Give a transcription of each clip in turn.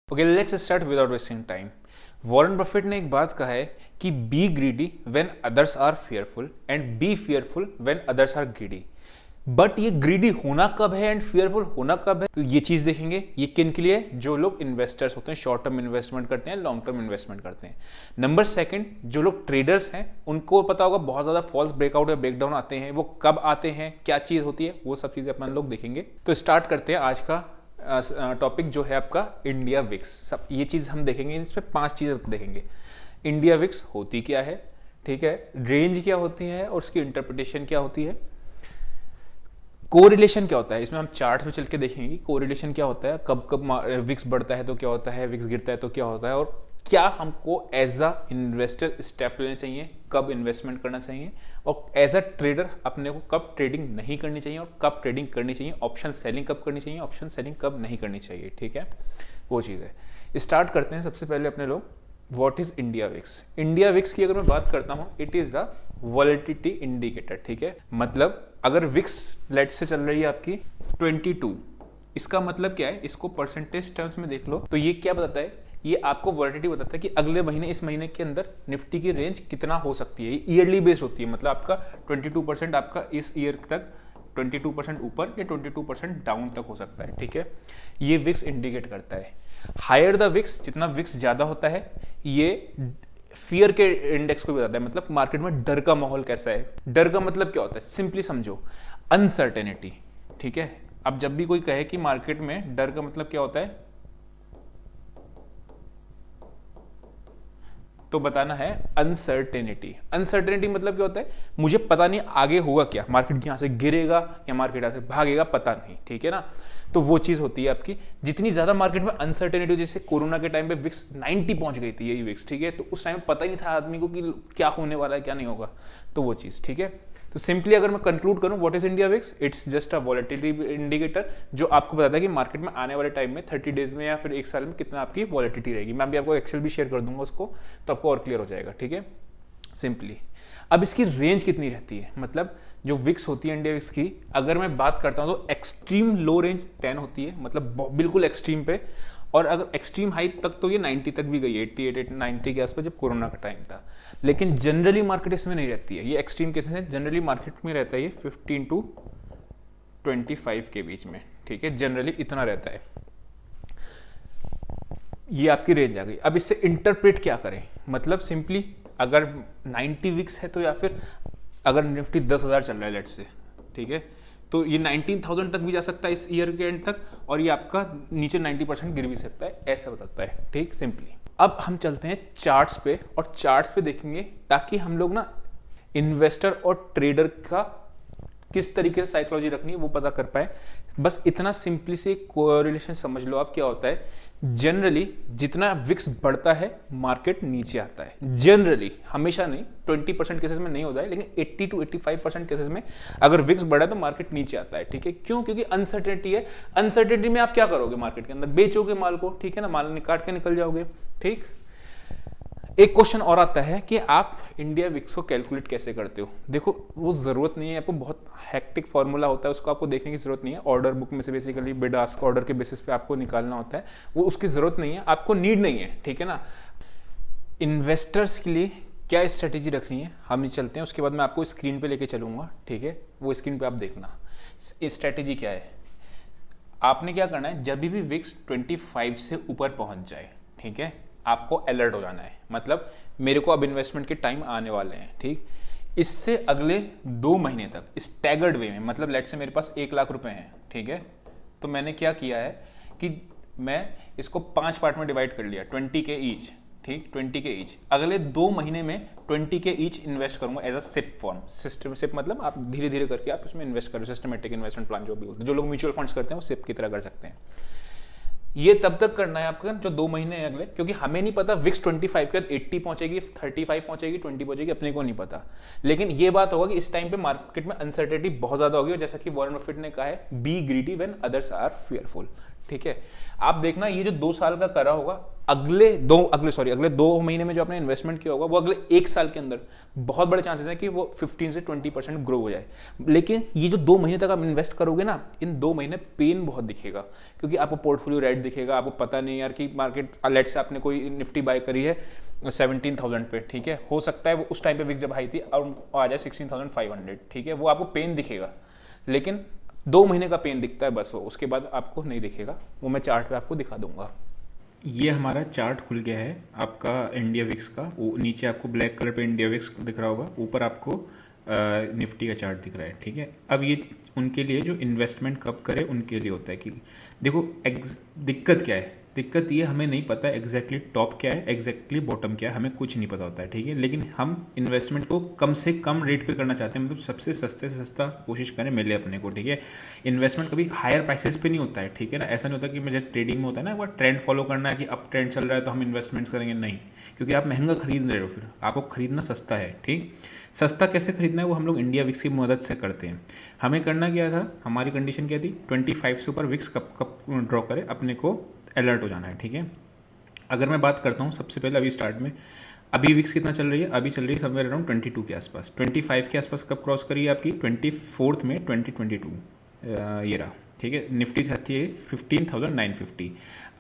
Okay, let's start without wasting time. Warren Buffett ने एक बात कहा है कि be greedy when others are fearful and be fearful when others are greedy. But ये greedy होना कब है एंड फेयरफुल होना कब है, तो ये चीज देखेंगे। ये किन के लिए? जो लोग इन्वेस्टर्स होते हैं, शॉर्ट टर्म इन्वेस्टमेंट करते हैं, लॉन्ग टर्म इन्वेस्टमेंट करते हैं। नंबर सेकंड, जो लोग ट्रेडर्स हैं उनको पता होगा बहुत ज्यादा फॉल्स ब्रेकआउट या ब्रेकडाउन आते हैं, वो कब आते हैं, क्या चीज होती है, वो सब चीजें अपन लोग देखेंगे। तो स्टार्ट करते हैं आज का टॉपिक जो है आपका इंडिया विक्स। सब ये चीज हम देखेंगे, इसमें 5 चीजें देखेंगे। इंडिया विक्स होती क्या है, ठीक है, रेंज क्या होती है और उसकी इंटरप्रिटेशन क्या होती है, कोरिलेशन क्या होता है, इसमें हम चार्ट में चल के देखेंगे कोरिलेशन क्या होता है, कब कब विक्स बढ़ता है तो क्या होता है, विक्स गिरता है तो क्या होता है, और क्या हमको एज अ इन्वेस्टर स्टेप लेने चाहिए, कब इन्वेस्टमेंट करना चाहिए, और एज अ ट्रेडर अपने को कब ट्रेडिंग नहीं करनी चाहिए और कब ट्रेडिंग करनी चाहिए, ऑप्शन सेलिंग कब करनी चाहिए, ऑप्शन सेलिंग कब नहीं करनी चाहिए। ठीक है, वो चीज़ है। स्टार्ट करते हैं सबसे पहले अपने लोग, what is India VIX. India VIX की अगर मैं बात करता हूँ, it is the volatility indicator. ठीक है, मतलब अगर विक्स लेट से चल रही है आपकी 22, इसका मतलब क्या है, इसको परसेंटेज टर्म्स में देख लो तो ये क्या बताता है, ये आपको वॉलेटिलिटी बताता है कि अगले महीने, इस महीने के अंदर निफ्टी की रेंज कितना हो सकती है। ये ईयरली बेस्ड होती है, मतलब आपका 22% आपका इस ईयर तक 22% ऊपर या 22% डाउन तक हो सकता है। ठीक है, ये विक्स इंडिकेट करता है। हायर द विक्स, जितना विक्स ज्यादा होता है, ये फियर के इंडेक्स को भी बताता है, मतलब मार्केट में डर का माहौल कैसा है। डर का मतलब क्या होता है, सिंपली समझो, अनसर्टेनिटी। ठीक है, अब जब भी कोई कहे कि मार्केट में डर का मतलब क्या होता है, तो बताना है अनसर्टेनिटी। अनसर्टेनिटी मतलब क्या होता है, मुझे पता नहीं आगे होगा क्या, मार्केट यहां से गिरेगा या मार्केट यहां से भागेगा, पता नहीं। ठीक है ना, तो वो चीज होती है आपकी। जितनी ज्यादा मार्केट में अनसर्टेनिटी, जैसे कोरोना के टाइम पे विक्स 90 पहुंच गई थी, यही विक्स। ठीक है, तो उस टाइम पता ही नहीं था आदमी को कि क्या होने वाला है क्या नहीं होगा, तो वो चीज। ठीक है, तो सिंपली अगर मैं कंक्लूड करूं, what is India VIX, it's just a volatility indicator जो आपको बताता है कि मार्केट में आने वाले टाइम में 30 डेज में या फिर 1 साल में कितना आपकी वॉलेटिलिटी रहेगी। मैं अभी आपको एक्सेल भी शेयर कर दूंगा उसको, तो आपको और क्लियर हो जाएगा। ठीक है, सिंपली अब इसकी रेंज कितनी रहती है, मतलब जो विक्स होती है इंडिया विक्स की, अगर मैं बात करता हूं तो एक्सट्रीम लो रेंज 10 होती है, मतलब बिल्कुल एक्सट्रीम पे, और अगर एक्सट्रीम हाई तक तो ये 90 तक भी गई है, 88 90 के आसपास, जब कोरोना का टाइम था। लेकिन जनरली मार्केट इसमें नहीं रहती है, ये एक्सट्रीम केसेस है। जनरली मार्केट में रहता है ये 15 to 25 के बीच में। ठीक है, जनरली इतना रहता है। ये आपकी रेंज आ गई। अब इससे इंटरप्रेट क्या करें, मतलब सिंपली अगर 90 विक्स है तो, या फिर अगर निफ्टी 10,000 चल रहा है लेट से, ठीक है, तो ये 19,000 तक भी जा सकता है इस ईयर के एंड तक, और ये आपका नीचे 90% गिर भी सकता है, ऐसा बताता है। ठीक, सिंपली अब हम चलते हैं चार्ट्स पे, और चार्ट्स पे देखेंगे ताकि हम लोग ना इन्वेस्टर और ट्रेडर का किस तरीके से साइकोलॉजी रखनी है वो पता कर पाए। बस इतना सिंपली से कोरिलेशन समझ लो आप, क्या होता है, जनरली जितना विक्स बढ़ता है मार्केट नीचे आता है। जनरली, हमेशा नहीं, 20% केसेस में नहीं होता है, लेकिन 80 to 85% केसेस में अगर विक्स बढ़ा तो मार्केट नीचे आता है। ठीक है, क्यों? क्योंकि अनसर्टेनिटी है। अनसर्टेनिटी में आप क्या करोगे, मार्केट के अंदर बेचोगे माल को, ठीक है ना, माल काट के निकल जाओगे। ठीक, एक क्वेश्चन और आता है कि आप इंडिया विक्स को कैलकुलेट कैसे करते हो। देखो, वो जरूरत नहीं है आपको, बहुत हेक्टिक फॉर्मूला होता है, उसको आपको देखने की जरूरत नहीं है। ऑर्डर बुक में से बेसिकली बिड आस्क ऑर्डर के बेसिस पे आपको निकालना होता है, वो उसकी जरूरत नहीं है, आपको नीड नहीं है। ठीक है ना, इन्वेस्टर्स के लिए क्या स्ट्रेटेजी रखनी है हम ही चलते हैं, उसके बाद मैं आपको स्क्रीन पे लेके चलूंगा। ठीक है, वो स्क्रीन पे आप देखना स्ट्रेटेजी क्या है। आपने क्या करना है, जब भी विक्स 25 से ऊपर पहुंच जाए, ठीक है, आपको अलर्ट हो जाना है, मतलब मेरे को अब इन्वेस्टमेंट के टाइम आने वाले हैं। ठीक, इससे अगले 2 महीने तक स्टैगर्ड वे में, मतलब लेट से मेरे पास 1 लाख रुपए हैं, ठीक है, तो मैंने क्या किया है कि मैं इसको 5 पार्ट में डिवाइड कर लिया, 20 के ईच। ठीक, 20 के ईच, अगले 2 महीने में 20 के ईच इन्वेस्ट करूंगा as a SIP form. System SIP मतलब आप धीरे धीरे करके आप उसमें इन्वेस्ट करो, सिस्टमेटिक इन्वेस्टमेंट प्लान जो भी होता है, जो लोग म्यूचुअल फंड्स करते हैं वो सिप की तरह कर सकते हैं। ये तब तक करना है आपका जो 2 महीने हैं अगले, क्योंकि हमें नहीं पता विक्स 25 के बाद 80 पहुंचेगी, 35 पहुंचेगी, 20 पहुंचेगी, अपने को नहीं पता। लेकिन ये बात होगा कि इस टाइम पे मार्केट में अनसर्टेनिटी बहुत ज्यादा होगी, और जैसा कि वॉरेन बफेट ने कहा है, be greedy when others are fearful. ठीक है। आप देखना ये जो 2 साल का करा होगा, अगले 2 महीने में जो आपने इन्वेस्टमेंट किया होगा वो अगले 1 साल के अंदर बहुत बड़े चांसेस हैं कि वो 15 से 20% ग्रो हो जाए। लेकिन ये जो 2 महीने तक आप इन्वेस्ट करोगे ना, इन 2 महीने पेन बहुत दिखेगा, क्योंकि आपको पोर्टफोलियो रेट दिखेगा, आपको पता नहीं यार कि मार्केट, लेट से आपने कोई निफ्टी बाय करी है 17,000 पे, ठीक है, हो सकता है वो उस टाइम पे विक्स जब हाई थी और आ जाए 16,500, ठीक है, वो आपको पेन दिखेगा, लेकिन 2 महीने का पेन दिखता है बस, वो उसके बाद आपको नहीं दिखेगा। वो मैं चार्ट पे आपको दिखा दूंगा। ये हमारा चार्ट खुल गया है आपका इंडिया विक्स का। वो नीचे आपको ब्लैक कलर पे इंडिया विक्स दिख रहा होगा, ऊपर आपको निफ्टी का चार्ट दिख रहा है, ठीक है। अब ये उनके लिए जो इन्वेस्टमेंट कब करे उनके लिए होता है कि देखो दिक्कत क्या है, दिक्कत ये हमें नहीं पता एग्जैक्टली टॉप क्या है, एग्जैक्टली बॉटम क्या है, हमें कुछ नहीं पता होता है, ठीक है। लेकिन हम इन्वेस्टमेंट को कम से कम रेट पे करना चाहते हैं, मतलब सबसे सस्ते से सस्ता कोशिश करें मिले अपने को, ठीक है। इन्वेस्टमेंट कभी हायर प्राइसेस पे नहीं होता है, ठीक है ना। ऐसा नहीं होता कि मुझे ट्रेडिंग में होता है ना, वो ट्रेंड फॉलो करना है कि अब ट्रेंड चल रहा है तो हम इन्वेस्टमेंट्स करेंगे, नहीं, क्योंकि आप महंगा खरीद रहे हो, फिर आपको खरीदना सस्ता है, ठीक। सस्ता कैसे खरीदना है वो हम लोग इंडिया विक्स की मदद से करते हैं। हमें करना क्या था, हमारी कंडीशन क्या थी, 25 से ऊपर विक्स कब कब ड्रॉ करे अपने को अलर्ट हो जाना है, ठीक है। अगर मैं बात करता हूँ सबसे पहले अभी स्टार्ट में, अभी विक्स कितना चल रही है, अभी चल रही है समवेयर अराउंड 22 के आसपास। 25 के आसपास कब क्रॉस करी है आपकी, 24 में 2022 ये रहा, ठीक है। निफ्टी आती है 15,950।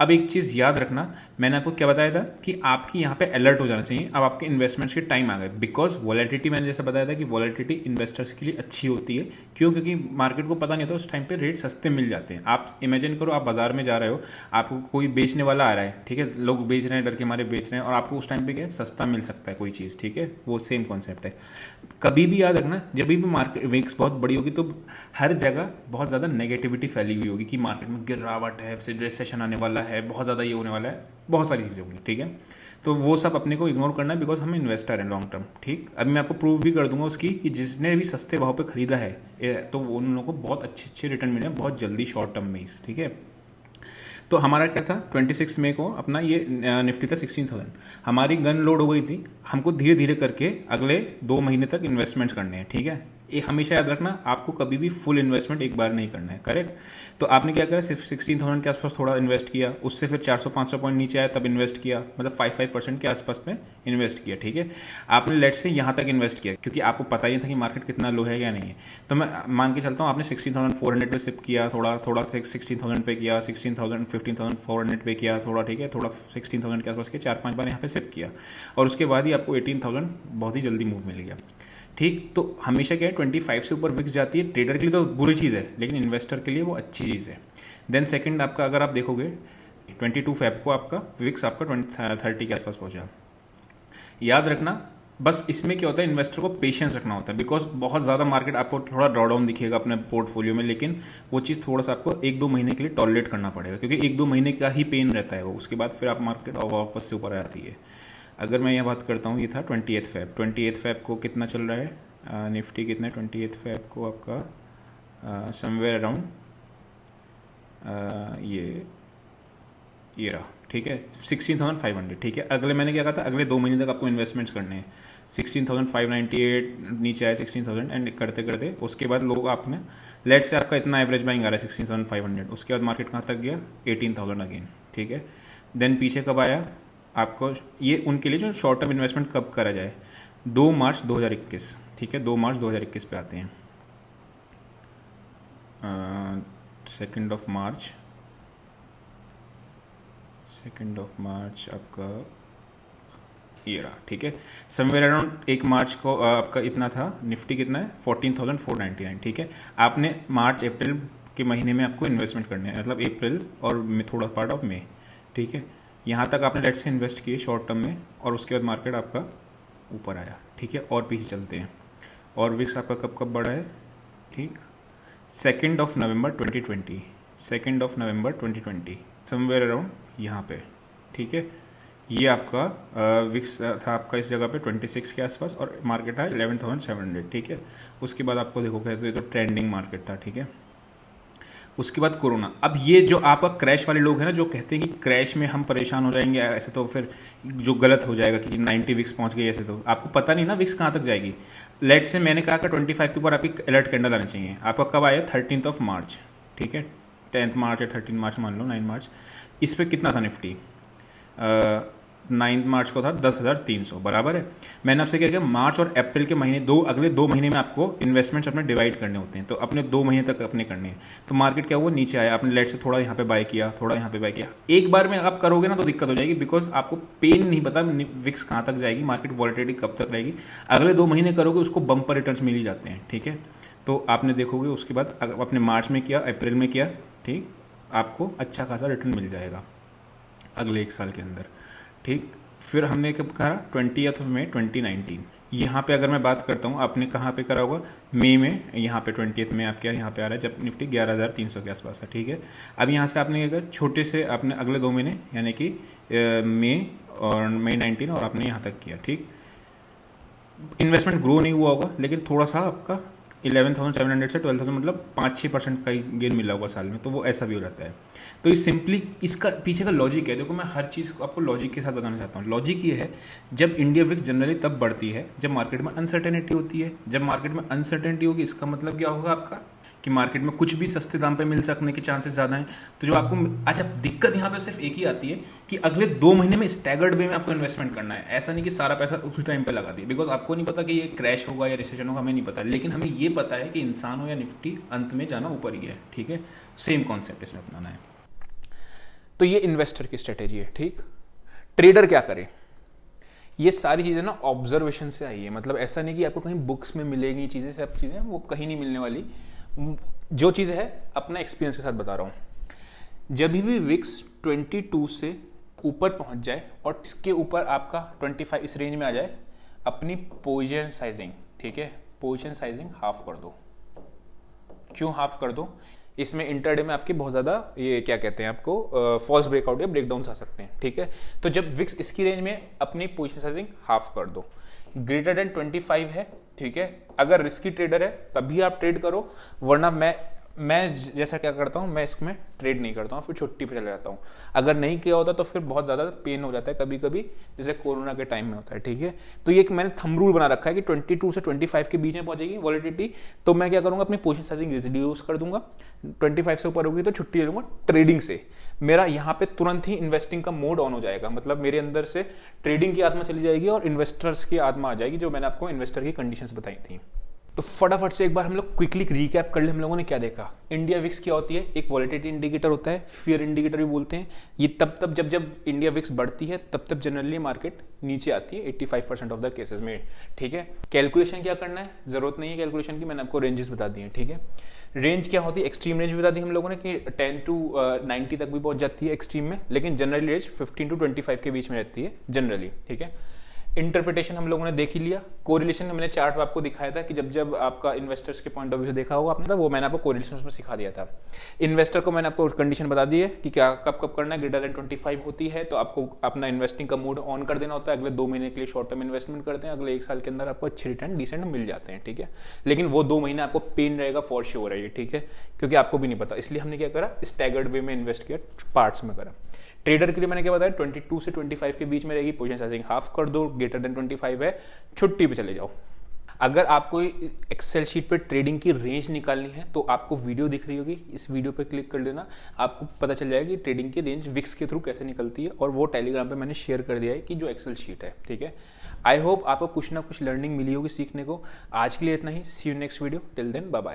अब एक चीज़ याद रखना, मैंने आपको क्या बताया था कि आपकी यहाँ पे अलर्ट हो जाना चाहिए, अब आपके इन्वेस्टमेंट्स के टाइम आ गए, बिकॉज वॉलेटिलिटी, मैंने जैसा बताया था कि वॉलेटिलिटी इन्वेस्टर्स के लिए अच्छी होती है। क्यों, क्योंकि मार्केट को पता नहीं होता उस टाइम पे रेट सस्ते मिल जाते हैं। आप इमेजिन करो, आप बाजार में जा रहे हो, आपको कोई बेचने वाला आ रहा है, ठीक है, लोग बेच रहे हैं, डर के मारे बेच रहे हैं, और आपको उस टाइम पे क्या सस्ता मिल सकता है कोई चीज़, ठीक है, वो सेम कॉन्सेप्ट है। कभी भी याद रखना, जब भी मार्केट विक्स बहुत बड़ी होगी तो हर जगह बहुत ज़्यादा नेगेटिविटी फैली हुई होगी कि मार्केट में गिरावट है, रिसेशन आने वाला है, बहुत ज़्यादा ये होने वाला है, बहुत सारी चीज़ें होंगी, ठीक है। तो वो सब अपने को इग्नोर करना है, बिकॉज हम इन्वेस्टर हैं लॉन्ग टर्म, ठीक। अभी मैं आपको प्रूव भी कर दूंगा उसकी कि जिसने भी सस्ते भाव पे खरीदा है तो उन लोगों को बहुत अच्छे अच्छे रिटर्न मिले हैं बहुत जल्दी शॉर्ट टर्म में, ठीक है। तो हमारा क्या था, 26 मई को अपना ये निफ्टी था 16,000, हमारी गन लोड हो गई थी, हमको धीरे धीरे करके अगले 2 महीने तक इन्वेस्टमेंट्स करने हैं, ठीक है। ये हमेशा याद रखना, आपको कभी भी फुल इन्वेस्टमेंट एक बार नहीं करना है, करेक्ट। तो आपने क्या करा, सिर्फ 16,000 के आसपास थोड़ा इन्वेस्ट किया, उससे फिर 400-500 पॉइंट नीचे आया तब इन्वेस्ट किया, मतलब 5% के आसपास पे इन्वेस्ट किया, ठीक है। आपने लेट से यहाँ तक इन्वेस्ट किया क्योंकि आपको पता ही था कि मार्केट कितना लो है या नहीं है। तो मैं मान के चलता हूँ आपने 16,400 पे सिप किया, थोड़ा थोड़ा 16,000 पे किया, 16,000 15,400 पे किया थोड़ा, ठीक है, थोड़ा 16,000 के आसपास के 4-5 बार यहाँ पे सिप किया, और उसके बाद ही आपको 18,000 बहुत ही जल्दी मूव मिल गया, ठीक। तो हमेशा क्या है, 25 से ऊपर विक्स जाती है, ट्रेडर के लिए तो बुरी चीज़ है, लेकिन इन्वेस्टर के लिए वो अच्छी चीज़ है। देन सेकंड आपका, अगर आप देखोगे 22 फेब को आपका विक्स आपका 30 के आसपास पहुंचा। याद रखना, बस इसमें क्या होता है, इन्वेस्टर को पेशेंस रखना होता है, बिकॉज बहुत ज़्यादा मार्केट आपको थोड़ा ड्रॉडाउन दिखेगा अपने पोर्टफोलियो में, लेकिन वो चीज़ थोड़ा सा आपको 1-2 महीने के लिए टॉलरेट करना पड़ेगा, क्योंकि 1-2 महीने का ही पेन रहता है वो, उसके बाद फिर आप मार्केट वापस से ऊपर आती है। अगर मैं यहाँ बात करता हूँ, ये था 28 फेब को कितना चल रहा है निफ्टी, कितना है 28 फेब को आपका समवेयर अराउंड ये रहा, ठीक है, 16,500, ठीक है। अगले मैंने क्या कहा था, अगले 2 महीने तक आपको इन्वेस्टमेंट्स करने हैं, 16,598 नीचे आए 16,000 एंड करते करते उसके बाद लोग आपने लेट से आपका इतना एवरेज बाइंग आ रहा है 16,500, उसके बाद मार्केट कहाँ तक गया 18,000 अगेन, ठीक है। देन पीछे कब आया आपको, ये उनके लिए जो शॉर्ट टर्म इन्वेस्टमेंट कब करा जाए, 2 मार्च 2021, ठीक है, 2 मार्च 2021 पे आते हैं, 2 मार्च आपका ये रहा, ठीक है। समवेयर अराउंड 1 मार्च को आपका इतना था, निफ्टी कितना है 14,499, ठीक है। आपने मार्च अप्रैल के महीने में आपको इन्वेस्टमेंट करने हैं, मतलब अप्रैल और थोड़ा पार्ट ऑफ मई, ठीक है। यहाँ तक आपने लेट से इन्वेस्ट किए शॉर्ट टर्म में, और उसके बाद मार्केट आपका ऊपर आया, ठीक है। और पीछे चलते हैं, और विक्स आपका कब कब बढ़ा है, ठीक, 2 नवंबर 2020 समवेयर अराउंड यहाँ पे, ठीक है। ये आपका विक्स था आपका इस जगह पे 26 के आसपास, और मार्केट था 11,700, ठीक है। उसके बाद आपको देखोगे तो ये तो ट्रेंडिंग मार्केट था, ठीक है। उसके बाद कोरोना। अब ये जो आपका क्रैश वाले लोग हैं ना, जो कहते हैं कि क्रैश में हम परेशान हो जाएंगे, ऐसे तो फिर जो गलत हो जाएगा कि 90 विक्स पहुंच गई, ऐसे तो आपको पता नहीं ना विक्स कहाँ तक जाएगी। लेट से मैंने कहा कि 25 के ऊपर आपकी अलर्ट कैंडल आना चाहिए, आपका कब आया 13 मार्च, ठीक है, 10 मार्च या 13 मार्च मान लो, 9 मार्च, इस पर कितना था निफ्टी? 9 मार्च को था 10,300, बराबर है। मैंने आपसे क्या किया, मार्च और अप्रैल के महीने, अगले 2 महीने में आपको इन्वेस्टमेंट्स अपने डिवाइड करने होते हैं, तो अपने 2 महीने तक अपने करने हैं। तो मार्केट क्या हुआ, नीचे आया, आपने लेट से थोड़ा यहाँ पे बाय किया, थोड़ा यहाँ पे बाय किया। एक बार में आप करोगे ना तो दिक्कत हो जाएगी, बिकॉज आपको पेन नहीं पता विक्स कहाँ तक जाएगी, मार्केट वॉलेटिलिटी कब तक रहेगी। अगले 2 महीने करोगे उसको बम्पर रिटर्न्स मिल ही जाते हैं, ठीक है। तो आपने देखोगे उसके बाद अपने मार्च में किया, अप्रैल में किया, ठीक, आपको अच्छा खासा रिटर्न मिल जाएगा अगले 1 साल के अंदर, ठीक। फिर हमने कब करा, 20 मई 2019। यहाँ पे अगर मैं बात करता हूँ, आपने कहाँ पे करा होगा, मई में, यहाँ पे 20 में आपके यहाँ पे आ रहा है जब निफ्टी 11,300 के आसपास था, ठीक है। अब यहाँ से आपने अगर छोटे से आपने अगले 2 महीने यानी कि मई 19 और आपने यहाँ तक किया, ठीक। इन्वेस्टमेंट ग्रो नहीं हुआ होगा, लेकिन थोड़ा सा आपका 11,700 से 12,000 मतलब 5-6% का ही गेन मिला होगा साल में, तो वो ऐसा भी हो जाता है। तो ये सिंपली इसका पीछे का लॉजिक है। देखो, मैं हर चीज़ को आपको लॉजिक के साथ बताना चाहता हूँ। लॉजिक ये है, जब इंडिया विक्स जनरली तब बढ़ती है जब मार्केट में अनसर्टेनिटी होती है। जब मार्केट में अनसर्टेनिटी होगी, इसका मतलब क्या होगा आपका, कि मार्केट में कुछ भी सस्ते दाम पे मिल सकने के चांसेस ज़्यादा हैं। तो जो आपको, अच्छा, दिक्कत यहाँ पे सिर्फ एक ही आती है कि अगले 2 महीने में स्टैगर्ड वे में आपको इन्वेस्टमेंट करना है। ऐसा नहीं कि सारा पैसा उसी टाइम पे लगा दिए, बिकॉज आपको नहीं पता कि ये क्रैश होगा या रिसेशन होगा, हमें नहीं पता। लेकिन हमें ये पता है कि इंसान हो या निफ्टी, अंत में जाना ऊपर ही है, ठीक है। सेम कॉन्सेप्ट इसमें अपनाना है। तो ये इन्वेस्टर की स्ट्रेटेजी है, ठीक। ट्रेडर क्या करे, ये सारी चीज़ें ना ऑब्जर्वेशन से आई है। मतलब ऐसा नहीं कि आपको कहीं बुक्स में मिलेगी चीज़ें, सब चीज़ें वो कहीं नहीं मिलने वाली। जो चीज़ है अपना एक्सपीरियंस के साथ बता रहा हूँ। जब भी विक्स 22 से ऊपर पहुँच जाए और इसके ऊपर आपका 25 इस रेंज में आ जाए, अपनी पोजीशन साइजिंग, ठीक है, पोजीशन साइजिंग हाफ कर दो। क्यों हाफ कर दो? इसमें इंटरडे में आपके बहुत ज़्यादा ये क्या कहते हैं आपको, फॉल्स ब्रेकआउट या ब्रेकडाउन आ सकते हैं, ठीक है। तो जब विक्स इसकी रेंज में, अपनी पोजीशन साइजिंग हाफ कर दो। ग्रेटर देन 25 है, ठीक है। अगर रिस्की ट्रेडर है तभी आप ट्रेड करो, वरना मैं जैसा क्या करता हूँ, मैं इसमें ट्रेड नहीं करता हूँ, फिर छुट्टी पे चला जाता हूँ। अगर नहीं किया होता तो फिर बहुत ज़्यादा पेन हो जाता है कभी कभी, जैसे कोरोना के टाइम में होता है, ठीक है। तो ये मैंने थंब रूल बना रखा है कि 22 से 25 के बीच में पहुंचेगी वॉलेटिलिटी, तो मैं क्या करूँगा, अपनी पोजीशन साइजिंग रिड्यूस कर दूंगा। 25 से ऊपर होगी तो छुट्टी ले लूँगा ट्रेडिंग से। मेरा यहाँ पे तुरंत ही इन्वेस्टिंग का मोड ऑन हो जाएगा, मतलब मेरे अंदर से ट्रेडिंग की आत्मा चली जाएगी और इन्वेस्टर्स की आत्मा आ जाएगी, जो मैंने आपको इन्वेस्टर की कंडीशंस बताई थी। तो फटाफट से एक बार हम लोग क्विकली रिकैप कर ले, हम लोगों ने क्या देखा। इंडिया विक्स क्या होती है, एक वॉलेटिलिटी इंडिकेटर होता है, फियर इंडिकेटर भी बोलते हैं। ये तब जब इंडिया विक्स बढ़ती है तब जनरली मार्केट नीचे आती है 85% ऑफ द केसेस में, ठीक है। कैलकुलेशन क्या करना है, जरूरत नहीं है कैलकुलेशन की, मैंने आपको रेंजेस बता दिए, ठीक है। रेंज क्या होती है, एक्सट्रीम रेंज भी बता दी हम लोगों ने कि 10 to 90 तक भी पहुंच जाती है एक्सट्रीम में, लेकिन जनरली रेंज 15 to 25 के बीच में रहती है जनरली, ठीक है। इंटरप्रिटेशन हम लोगों ने देख ही लिया। कोरिलेशन मैंने चार्ट पे आपको दिखाया था कि जब आपका इन्वेस्टर्स के पॉइंट ऑफ व्यू से देखा होगा आपने, वो मैंने आपको कोरिलेशन उसमें सिखा दिया था। इन्वेस्टर को मैंने आपको कंडीशन बता दी है कि क्या कब करना है। ग्रेटर देन 25 होती है तो आपको अपना इन्वेस्टिंग का मूड ऑन कर देना होता है। अगले 2 महीने के लिए शॉर्ट टर्म इन्वेस्टमेंट करते हैं, अगले 1 साल के अंदर आपको अच्छे रिटर्न डिसेंट मिल जाते हैं, ठीक है। लेकिन वो 2 महीने आपको पेन रहेगा फॉर श्योर है ये, ठीक है, क्योंकि आपको भी नहीं पता। इसलिए हमने क्या करा, स्टैगर्ड वे में इन्वेस्ट किया, पार्ट्स में करा। ट्रेडर के लिए मैंने क्या बताया, 22 से 25 के बीच में रहेगी, पोजीशन साइजिंग हाफ कर दो, ग्रेटर देन 25 है, छुट्टी पे चले जाओ। अगर आपको एक्सेल शीट पे ट्रेडिंग की रेंज निकालनी है तो आपको वीडियो दिख रही होगी, इस वीडियो पे क्लिक कर देना, आपको पता चल जाएगा कि ट्रेडिंग की रेंज विक्स के थ्रू कैसे निकलती है, और वो टेलीग्राम पे मैंने शेयर कर दिया है कि जो एक्सेल शीट है, ठीक है। आई होप आपको कुछ ना कुछ लर्निंग मिली होगी सीखने को। आज के लिए इतना ही, see you next video, till then bye bye.